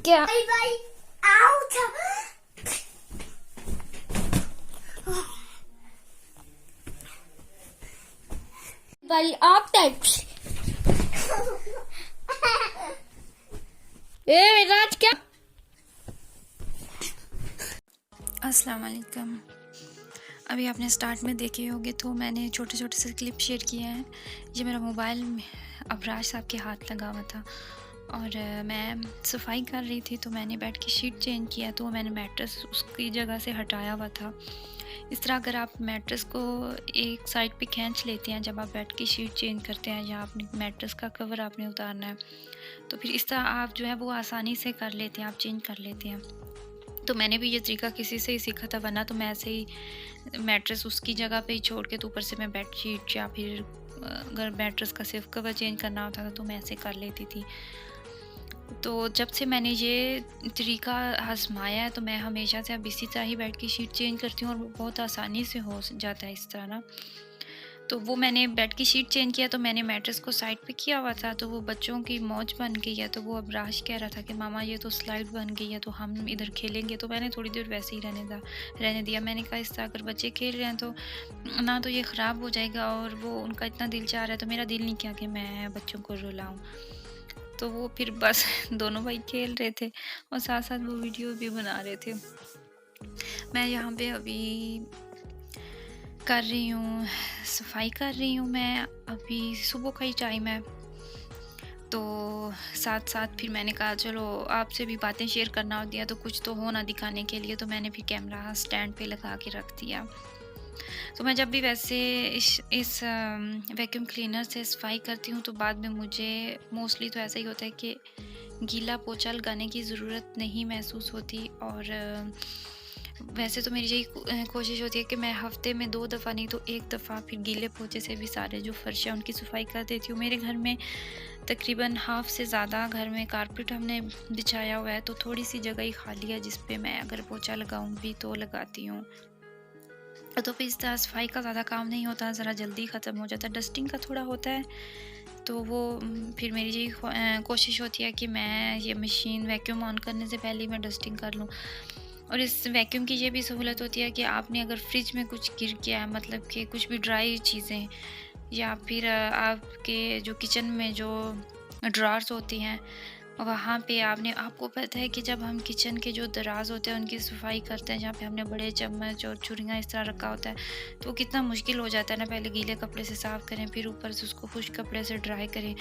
क्या भाई आप टाइप्स राज क्या। अस्सलाम वालेकुम। अभी आपने स्टार्ट में देखे होंगे तो मैंने छोटे छोटे से क्लिप शेयर किए हैं। ये मेरा मोबाइल अबराज साहब के हाथ लगा हुआ था और मैं सफाई कर रही थी तो मैंने बेड की शीट चेंज किया तो मैंने मैट्रेस उसकी जगह से हटाया हुआ था। इस तरह अगर आप मैट्रेस को एक साइड पे खींच लेते हैं जब आप बेड की शीट चेंज करते हैं या अपनी मैट्रेस का कवर आपने उतारना है तो फिर इस तरह आप जो है वो आसानी से कर लेते हैं, आप चेंज कर लेते हैं। तो मैंने भी ये तरीका किसी से ही सीखा था, वरना तो मैं ऐसे ही मैट्रेस उसकी जगह पे ही छोड़ के तो ऊपर से मैं बेड शीट या फिर अगर मैट्रेस का सिर्फ कवर चेंज करना होता था तो मैं ऐसे कर लेती थी। तो जब से मैंने ये तरीका आजमाया है तो मैं हमेशा से अब इसी तरह ही बेड की शीट चेंज करती हूँ और वो बहुत आसानी से हो जाता है इस तरह ना। तो वो मैंने बेड की शीट चेंज किया तो मैंने मैट्रेस को साइड पे किया हुआ था तो वो बच्चों की मौज बन गई है। तो वो अब राज कह रहा था कि मामा ये तो स्लाइड बन गई है तो हम इधर खेलेंगे, तो मैंने थोड़ी देर वैसे ही रहने दिया। मैंने कहा इस तरह अगर बच्चे खेल रहे हैं तो ना तो ये ख़राब हो जाएगा और वो उनका इतना दिल चाह रहा है तो मेरा दिल नहीं किया कि मैं बच्चों को रुलाऊँ। तो वो फिर बस दोनों भाई खेल रहे थे और साथ साथ वो वीडियो भी बना रहे थे। मैं यहाँ पे अभी कर रही हूँ, सफाई कर रही हूँ। मैं अभी सुबह का ही टाइम है तो साथ साथ फिर मैंने कहा चलो आपसे भी बातें शेयर करना होती है तो कुछ तो हो ना दिखाने के लिए, तो मैंने फिर कैमरा स्टैंड पे लगा के रख दिया। तो मैं जब भी वैसे इस वैक्यूम क्लीनर से सफाई करती हूँ तो बाद में मुझे मोस्टली तो ऐसा ही होता है कि गीला पोछा लगाने की ज़रूरत नहीं महसूस होती। और वैसे तो मेरी यही कोशिश होती है कि मैं हफ्ते में 2 दफ़ा नहीं तो 1 दफ़ा फिर गीले पोछे से भी सारे जो फर्श है उनकी सफाई कर देती हूँ। मेरे घर में तकरीबन हाफ़ से ज़्यादा घर में कारपेट हमने बिछाया हुआ है तो थोड़ी सी जगह ही खाली है जिस पे मैं अगर पोछा लगाऊँ भी तो लगाती हूँ। तो फिर इस तरह सफाई का ज़्यादा काम नहीं होता, ज़रा जल्दी ख़त्म हो जाता है। डस्टिंग का थोड़ा होता है तो वो फिर मेरी यही कोशिश होती है कि मैं ये मशीन वैक्यूम ऑन करने से पहले ही मैं डस्टिंग कर लूँ। और इस वैक्यूम की ये भी सहूलत होती है कि आपने अगर फ्रिज में कुछ गिर गया है, मतलब कि कुछ भी ड्राई चीज़ें या फिर आपके जो किचन में जो ड्रॉर्स होती हैं वहाँ पे आपको पता है कि जब हम किचन के जो दराज होते हैं उनकी सफाई करते हैं जहाँ पे हमने बड़े चम्मच और छुरियाँ इस तरह रखा होता है तो कितना मुश्किल हो जाता है ना, पहले गीले कपड़े से साफ़ करें फिर ऊपर से उसको खुश्क कपड़े से ड्राई करें।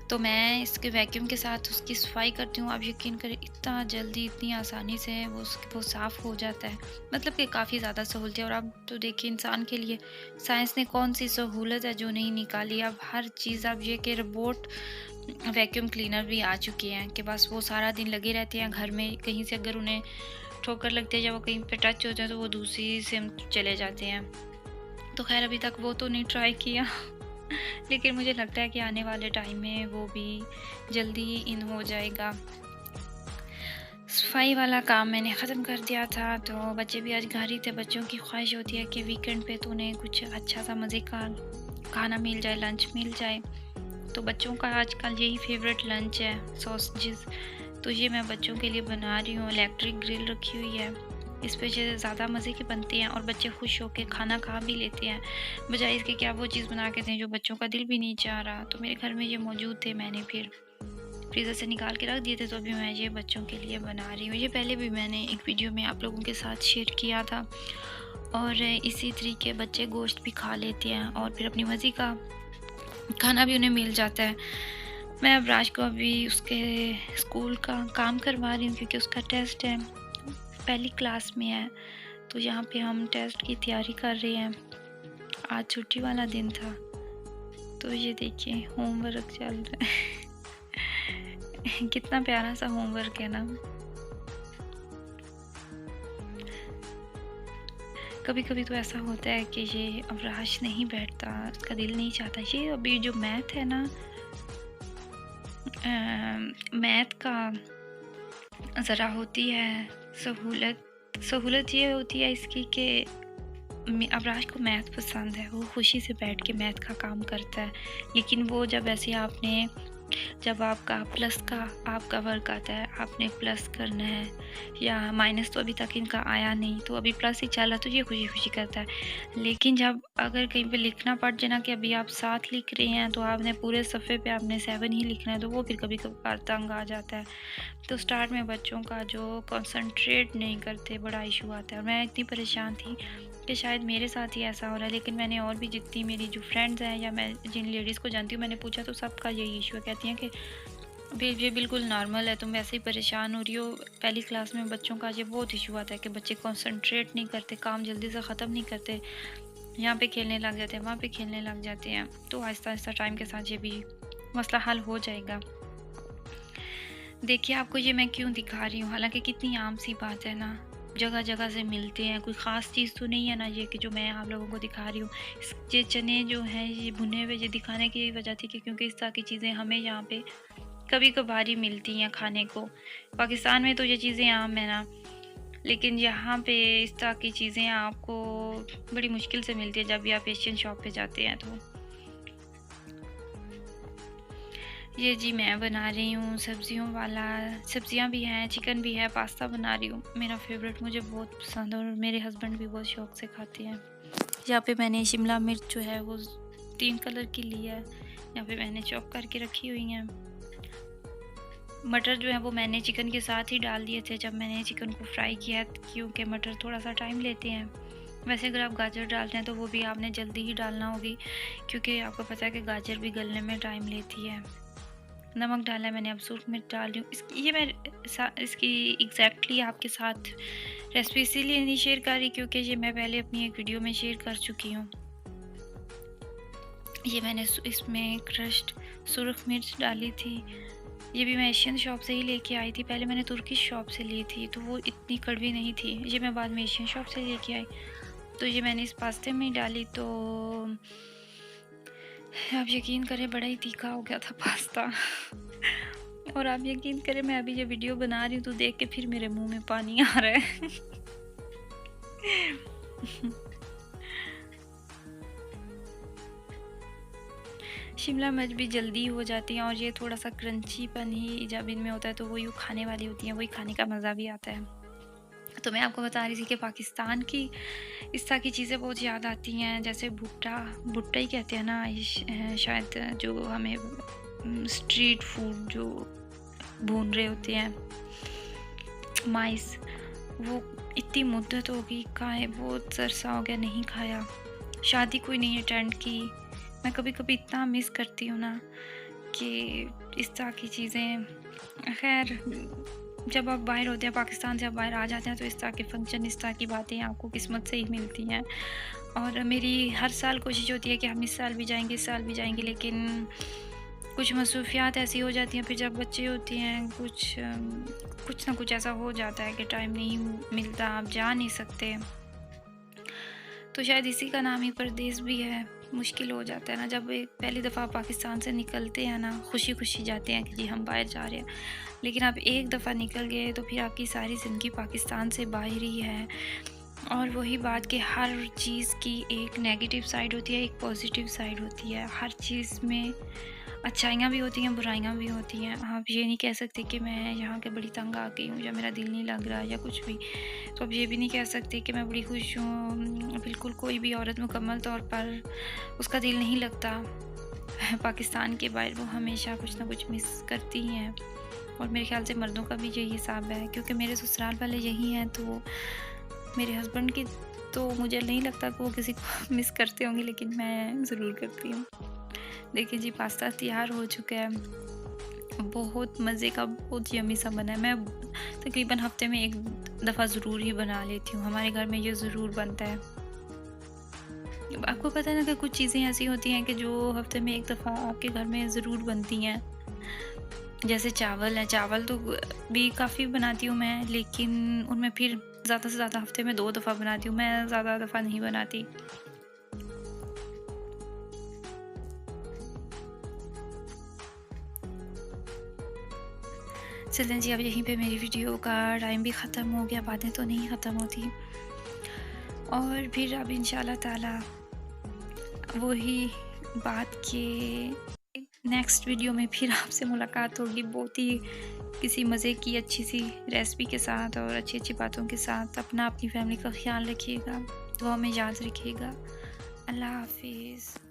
तो मैं इसके वैक्यूम के साथ उसकी सफाई करती हूँ। आप यकीन करें इतना जल्दी इतनी आसानी से वो साफ़ हो जाता है, मतलब कि काफ़ी ज़्यादा सहूलत है। और अब तो देखिए इंसान के लिए साइंस ने कौन सी सहूलत है जो नहीं निकाली। अब हर चीज़, अब ये कि रोबोट वैक्यूम क्लीनर भी आ चुके हैं कि बस वो सारा दिन लगे रहते हैं घर में। कहीं से अगर उन्हें ठोकर लगती है या वो कहीं पे टच होता है तो वो दूसरी सिम चले जाते हैं। तो खैर अभी तक वो तो नहीं ट्राई किया लेकिन मुझे लगता है कि आने वाले टाइम में वो भी जल्दी ही इन हो जाएगा। सफाई वाला काम मैंने ख़त्म कर दिया था तो बच्चे भी आज घर ही थे। बच्चों की ख्वाहिश होती है कि वीकेंड पे तो उन्हें कुछ अच्छा सा मज़े का खाना मिल जाए, लंच मिल जाए। तो बच्चों का आजकल यही फेवरेट लंच है, सॉसेजेस। तो ये मैं बच्चों के लिए बना रही हूँ। इलेक्ट्रिक ग्रिल रखी हुई है, इस पे ज़्यादा मज़े के बनते हैं और बच्चे खुश होकर खाना खा भी लेते हैं, बजाय इसके कि आप वो चीज़ बना के दें जो बच्चों का दिल भी नहीं चाह रहा। तो मेरे घर में ये मौजूद थे, मैंने फिर फ्रीज़र से निकाल के रख दिए थे तो अभी मैं ये बच्चों के लिए बना रही हूँ। ये पहले भी मैंने एक वीडियो में आप लोगों के साथ शेयर किया था। और इसी तरीके बच्चे गोश्त भी खा लेते हैं और फिर अपनी मर्ज़ी का खाना भी उन्हें मिल जाता है। मैं अब राज को अभी उसके स्कूल का काम करवा रही हूँ क्योंकि उसका टेस्ट है, पहली क्लास में है तो यहाँ पे हम टेस्ट की तैयारी कर रहे हैं। आज छुट्टी वाला दिन था तो ये देखिए होमवर्क चल रहा है कितना प्यारा सा होमवर्क है ना। कभी कभी तो ऐसा होता है कि ये अब राज नहीं बैठता, उसका दिल नहीं चाहता। ये अभी जो मैथ है ना, मैथ का ज़रा होती है सहूलत ये होती है इसकी कि अबराज को मैथ पसंद है, वो खुशी से बैठ के मैथ का काम करता है। लेकिन वो जब ऐसे आपने जब आपका वर्क आता है, आपने प्लस करना है, या माइनस तो अभी तक इनका आया नहीं, तो अभी प्लस ही चला, तो ये खुशी-खुशी करता है। लेकिन जब अगर कहीं पे लिखना पड़ जाए ना कि अभी आप 7 लिख रहे हैं, तो आपने पूरे सफ़े पे आपने 7 ही लिखना है, तो वो फिर कभी-कभार तंग आ जाता है। तो स्टार्ट में बच्चों का जो कंसंट्रेट नहीं करते, बड़ा इशू आता है। और मैं इतनी परेशान थी कि शायद मेरे साथ ही ऐसा हो रहा है, लेकिन मैंने और भी जितनी मेरी जो फ्रेंड्स हैं या मैं जिन लेडीज़ को जानती हूँ, मैंने पूछा तो सबका यही इशू है। कहती हैं कि ये बिल्कुल नॉर्मल है, तुम वैसे ही परेशान हो रही हो। पहली क्लास में बच्चों का ये बहुत इशू आता है कि बच्चे कंसंट्रेट नहीं करते, काम जल्दी से ख़त्म नहीं करते, यहाँ पे खेलने लग जाते हैं, वहाँ पे खेलने लग जाते हैं। तो आहिस्ता आहिस्ता टाइम के साथ ये भी मसला हल हो जाएगा। देखिए, आपको ये मैं क्यों दिखा रही हूँ, हालांकि कितनी आम सी बात है ना, जगह जगह से मिलते हैं, कोई ख़ास चीज़ तो नहीं है ना ये कि जो मैं आप लोगों को दिखा रही हूँ। ये चने जो हैं ये भुने हुए, ये दिखाने की वजह थी कि क्योंकि इस तरह की चीज़ें हमें यहाँ पे कभी कभार ही मिलती हैं खाने को। पाकिस्तान में तो ये चीज़ें आम है ना, लेकिन यहाँ पे इस तरह की चीज़ें आपको बड़ी मुश्किल से मिलती है जब भी आप एशियन शॉप पे जाते हैं। तो ये जी मैं बना रही हूँ सब्जियों वाला, सब्जियाँ भी हैं, चिकन भी है, पास्ता बना रही हूँ। मेरा फेवरेट, मुझे बहुत पसंद है और मेरे हस्बैंड भी बहुत शौक़ से खाते हैं। यहाँ पे मैंने शिमला मिर्च जो है वो 3 कलर की ली है, यहाँ पे मैंने चॉप करके रखी हुई हैं। मटर जो है वो मैंने चिकन के साथ ही डाल दिए थे जब मैंने चिकन को फ्राई किया, क्योंकि मटर थोड़ा सा टाइम लेते हैं। वैसे अगर आप गाजर डालते हैं तो वो भी आपने जल्दी ही डालना होगी, क्योंकि आपको पता है कि गाजर भी गलने में टाइम लेती है। नमक डाला है मैंने, अब सूरख मिर्च डाल रही हूँ। ये मैं इसकी एग्जैक्टली आपके साथ रेसिपी इसीलिए नहीं शेयर कर रही क्योंकि ये मैं पहले अपनी एक वीडियो में शेयर कर चुकी हूँ। ये मैंने इसमें क्रश्ड सूरख मिर्च डाली थी। ये भी मैं एशियन शॉप से ही लेके आई थी। पहले मैंने तुर्किश शॉप से ली थी तो वो इतनी कड़वी नहीं थी। ये मैं बाद में एशियन शॉप से लेके आई, तो ये मैंने इस पास्ते में डाली। तो आप यकीन करें बड़ा ही तीखा हो गया था पास्ता और आप यकीन करें मैं अभी ये वीडियो बना रही हूँ तो देख के फिर मेरे मुंह में पानी आ रहा है शिमला मिर्च भी जल्दी हो जाती हैं और ये थोड़ा सा क्रंचीपन ही जब इनमें होता है तो वो यूँ खाने वाली होती हैं, वही खाने का मज़ा भी आता है। तो मैं आपको बता रही थी कि पाकिस्तान की इस तरह की चीज़ें बहुत याद आती हैं, जैसे भुट्टा ही कहते हैं ना शायद, जो हमें स्ट्रीट फूड जो भून रहे होते हैं, माइस, वो इतनी मुद्दत हो गई खाए, बहुत अरसा हो गया नहीं खाया। शादी कोई नहीं अटेंड की। मैं कभी कभी इतना मिस करती हूँ ना कि इस तरह की चीज़ें। खैर, जब आप बाहर होते हैं, पाकिस्तान से आप बाहर आ जाते हैं, तो इस तरह के फंक्शन, इस तरह की बातें आपको किस्मत से ही मिलती हैं। और मेरी हर साल कोशिश होती है कि हम इस साल भी जाएंगे, लेकिन कुछ मसरूफियात ऐसी हो जाती हैं, फिर जब बच्चे होते हैं कुछ ना कुछ ऐसा हो जाता है कि टाइम नहीं मिलता, आप जा नहीं सकते। तो शायद इसी का नाम ही परदेस भी है। मुश्किल हो जाता है ना, जब एक पहली दफ़ा पाकिस्तान से निकलते हैं ना, खुशी खुशी जाते हैं कि जी हम बाहर जा रहे हैं, लेकिन आप एक दफ़ा निकल गए तो फिर आपकी सारी ज़िंदगी पाकिस्तान से बाहर ही है। और वही बात कि हर चीज़ की एक नेगेटिव साइड होती है, एक पॉजिटिव साइड होती है। हर चीज़ में अच्छाइयाँ भी होती हैं, बुराइयाँ भी होती हैं। आप ये नहीं कह सकते कि मैं यहाँ के बड़ी तंग आ गई हूँ या मेरा दिल नहीं लग रहा या कुछ भी। तो आप ये भी नहीं कह सकते कि मैं बड़ी खुश हूँ। बिल्कुल, कोई भी औरत मुकम्मल तौर पर उसका दिल नहीं लगता पाकिस्तान के बाहर, वो हमेशा कुछ ना कुछ मिस करती ही हैं। और मेरे ख्याल से मर्दों का भी यही हिसाब है, क्योंकि मेरे ससुराल वाले यही हैं। तो मेरे हस्बैंड की तो मुझे नहीं लगता कि वो किसी को मिस करते होंगे, लेकिन मैं ज़रूर करती हूँ। देखिए जी, पास्ता तैयार हो चुका है, बहुत मज़े का, बहुत यम्मी सा बना है। मैं तकरीबन हफ्ते में एक दफ़ा ज़रूर ही बना लेती हूँ, हमारे घर में ये ज़रूर बनता है। आपको पता है ना कि कुछ चीज़ें ऐसी होती हैं कि जो हफ्ते में एक दफ़ा आपके घर में ज़रूर बनती हैं। जैसे चावल है, चावल तो भी काफ़ी बनाती हूँ मैं, लेकिन उनमें फिर ज़्यादा से ज़्यादा हफ्ते में 2 दफ़ा बनाती हूँ, मैं ज़्यादा दफ़ा नहीं बनाती। चलें जी, अब यहीं पे मेरी वीडियो का टाइम भी ख़त्म हो गया, बातें तो नहीं ख़त्म होती। और फिर अब इंशाल्लाह ताला वही बात के नेक्स्ट वीडियो में फिर आपसे मुलाकात होगी बहुत ही किसी मज़े की अच्छी सी रेसिपी के साथ और अच्छी अच्छी बातों के साथ। अपना अपनी फैमिली का ख्याल रखिएगा, दुआ में याद रखिएगा। अल्लाह हाफिज़।